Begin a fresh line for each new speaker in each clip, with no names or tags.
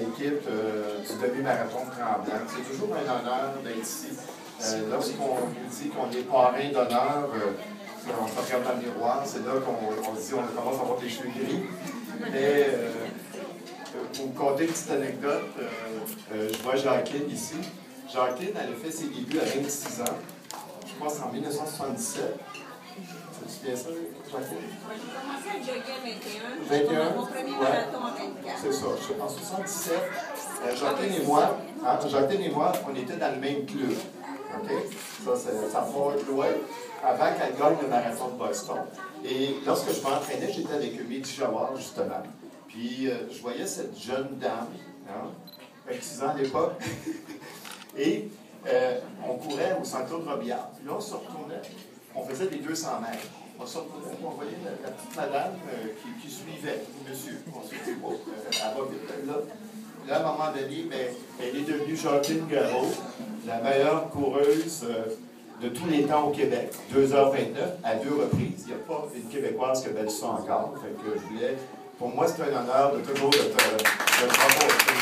l'équipe du demi-marathon de Tremblant. C'est toujours un honneur d'être ici. Lorsqu'on nous dit qu'on est parrain d'honneur, on se regarde dans le miroir, c'est là qu'on se dit on commence à avoir des cheveux gris. Mais pour vous conter une petite anecdote, je vois Jacqueline ici. Jacqueline, elle a fait ses débuts à 26 ans. Je pense en 1977. Tu bien ça, Jacqueline?
J'ai commencé à jogger à 21. Mon premier marathon à 24.
C'est ça. En 77, Jacqueline et moi, on était dans le même club. OK? Ça part loin. Avant qu'elle gagne le marathon de Boston. Et lorsque je m'entraînais, j'étais avec Mehdi Jawar, justement. Puis je voyais cette jeune dame, 26 ans à l'époque, et on courait au Saint-Claude-Robillard. Puis là, on se retournait, on faisait des 200 mètres. On se retournait, on voyait la petite madame qui suivait, monsieur. On se dit, oh, elle va vite, là. Là, à un moment donné, ben, elle est devenue Jacqueline Garreau, la meilleure coureuse de tous les temps au Québec, 2h29 à 2 reprises. Il n'y a pas une Québécoise qui a battu ça encore. Fait que je voulais, pour moi, c'est un honneur de toujours de te rencontrer.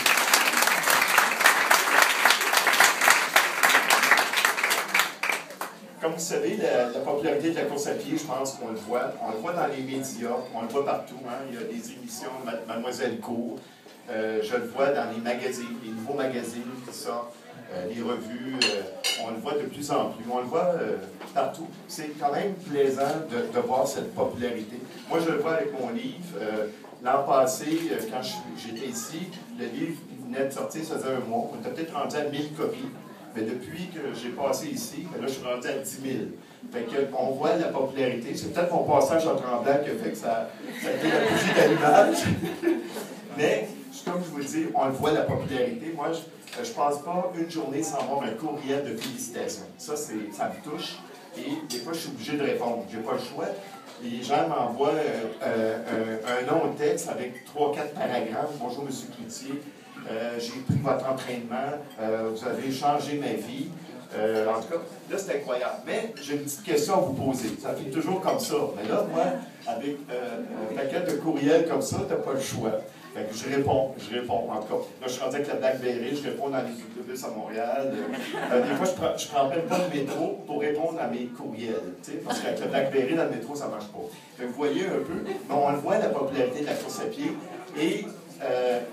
Comme vous savez, la popularité de la course à pied, je pense qu'on le voit. On le voit dans les médias, on le voit partout. Hein. Il y a des émissions, Mademoiselle Cour. Je le vois dans les magazines, les nouveaux magazines qui sortent, les revues. On le voit de plus en plus. On le voit partout. C'est quand même plaisant de voir cette popularité. Moi, je le vois avec mon livre. L'an passé, quand j'étais ici, le livre venait de sortir, ça faisait un mois. On était peut-être rendu à 1000 copies. Mais depuis que j'ai passé ici, là, je suis rendu à 10 000. Fait qu'on voit la popularité. C'est peut-être mon passage en Tremblant qui a fait que ça a été la bougie d'allumage. Mais, comme je vous le dis, on le voit, la popularité. Moi, je ne passe pas une journée sans avoir un courriel de félicitations. Ça me touche. Et des fois, je suis obligé de répondre. Je n'ai pas le choix. Les gens m'envoient un long texte avec 3-4 paragraphes. Bonjour, M. Cloutier. J'ai pris votre entraînement. Vous avez changé ma vie. En tout cas, là, c'est incroyable. Mais j'ai une petite question à vous poser. Ça fait toujours comme ça. Mais là, moi, avec un paquet de courriels comme ça, tu n'as pas le choix. Fait que je réponds, en tout cas. Là, je suis rendu avec la BlackBerry, je réponds dans les autobus à Montréal. Des fois, je prends même pas le métro pour répondre à mes courriels, parce qu'avec la BlackBerry, dans le métro, ça ne marche pas. Fait que vous voyez un peu, mais on le voit, la popularité de la course à pied. Et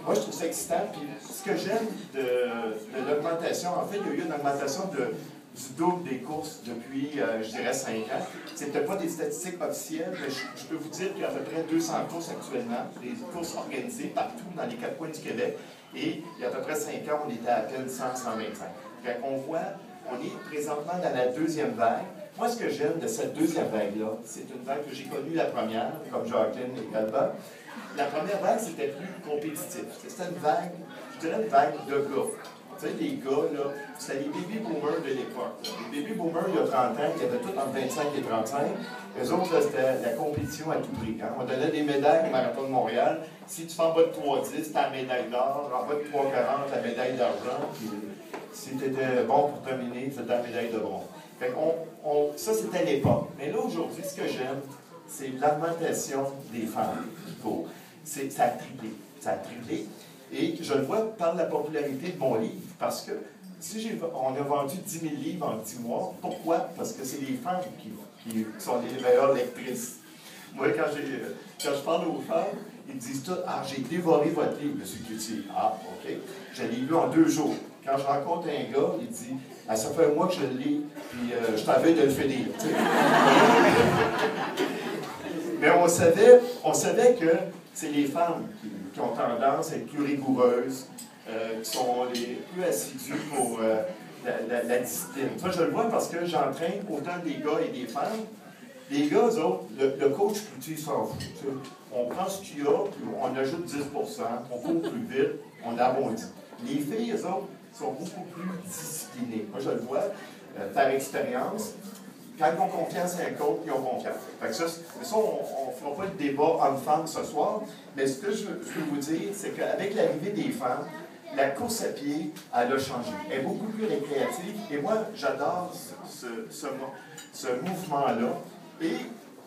moi, je trouve ça excitant. Puis, ce que j'aime de l'augmentation, en fait, il y a eu une augmentation du double des courses depuis, je dirais, 5 ans. Ce n'était pas des statistiques officielles, mais je peux vous dire qu'il y a à peu près 200 courses actuellement, des courses organisées partout dans les 4 coins du Québec. Et il y a à peu près 5 ans, on était à peine 100, 125. Fait qu'on voit, on est présentement dans la deuxième vague. Moi, ce que j'aime de cette deuxième vague-là, c'est une vague que j'ai connue la première, comme Jacqueline également. La première vague, c'était plus compétitif. C'était une vague, je dirais une vague de gars. Tu sais, les gars, là, c'était les baby boomers de l'époque. Les baby boomers, il y a 30 ans, qui avaient tout entre 25 et 35. Eux autres, c'était la compétition à tout prix. Hein? On donnait des médailles au Marathon de Montréal. Si tu fais en bas de 3,10, tu as la médaille d'or. En bas de 3,40, la médaille d'argent. Puis, si tu étais bon pour terminer, c'était la médaille de bronze. Fait que ça, c'était l'époque. Mais là, aujourd'hui, ce que j'aime, c'est l'augmentation des femmes qui courent. Ça a triplé. Ça a triplé. Et je le vois par la popularité de mon livre, parce que si on a vendu 10 000 livres en 10 mois, pourquoi? Parce que c'est les femmes qui sont les meilleures lectrices. Moi, quand je parle aux femmes, ils me disent tout, « Ah, j'ai dévoré votre livre, M. Cloutier. » Ah, OK. Je l'ai lu en 2 jours. Quand je rencontre un gars, il dit, « Ah, ça fait un mois que je le lis, puis je t'avais de le finir. » Mais on savait que c'est les femmes qui ont tendance à être plus rigoureuses, qui sont les plus assidues pour la discipline. Ça, je le vois parce que j'entraîne autant des gars et des femmes. Les gars, eux autres, le coach Cloutier s'en fout. On prend ce qu'il y a, puis on ajoute 10 on court plus vite, on arrondit. Les filles, eux autres, sont beaucoup plus disciplinées. Moi, je le vois par expérience. Quand ils ont confiance à un coach, ils ont confiance. Fait que ça, on ne fera pas le débat homme-femme ce soir, mais ce que je veux vous dire, c'est qu'avec l'arrivée des femmes, la course à pied, elle a changé. Elle est beaucoup plus récréative. Et moi, j'adore ce mouvement-là. Et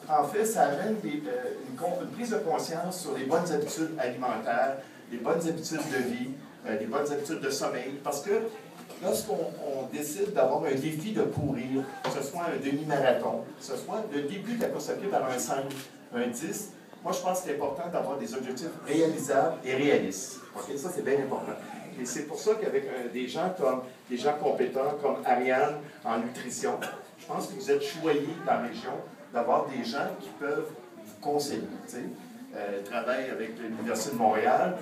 en fait, ça amène une prise de conscience sur les bonnes habitudes alimentaires, des bonnes habitudes de vie, des bonnes habitudes de sommeil, parce que lorsqu'on décide d'avoir un défi de courir, que ce soit un demi-marathon, que ce soit le début de la course à pied par un 5, un 10, moi je pense que c'est important d'avoir des objectifs réalisables et réalistes. Okay? Ça, c'est bien important. Et c'est pour ça qu'avec des gens compétents comme Ariane en nutrition, je pense que vous êtes choyés dans la région d'avoir des gens qui peuvent vous conseiller. Travaille avec l'Université de Montréal,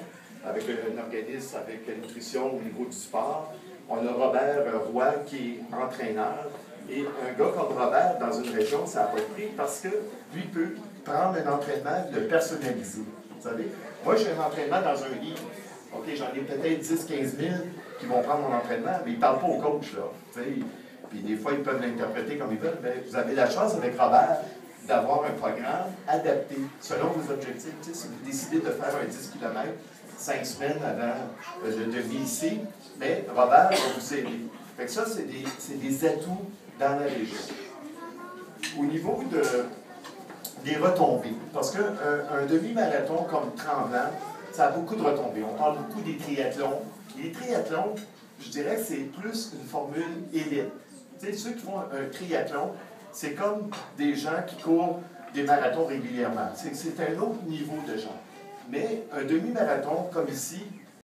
avec un organisme avec la nutrition au niveau du sport. On a Robert Roy qui est entraîneur. Et un gars comme Robert, dans une région, ça n'a pas de prix parce que lui peut prendre un entraînement et le personnaliser. Vous savez, moi, j'ai un entraînement dans un livre. OK, j'en ai peut-être 10-15 000 qui vont prendre mon entraînement, mais ils ne parlent pas au coach, là. Puis des fois, ils peuvent l'interpréter comme ils veulent, mais vous avez la chance avec Robert d'avoir un programme adapté selon vos objectifs. Si vous décidez de faire un 10 km 5 semaines avant le demi-ici, mais Robert va vous aider. Fait que ça, c'est des atouts dans la région. Au niveau des retombées, parce qu'un demi-marathon comme Tremblant, ça a beaucoup de retombées. On parle beaucoup des triathlons. Les triathlons, je dirais que c'est plus une formule élite. Tu sais, ceux qui font un triathlon, c'est comme des gens qui courent des marathons régulièrement. C'est un autre niveau de gens. Mais un demi-marathon, comme ici,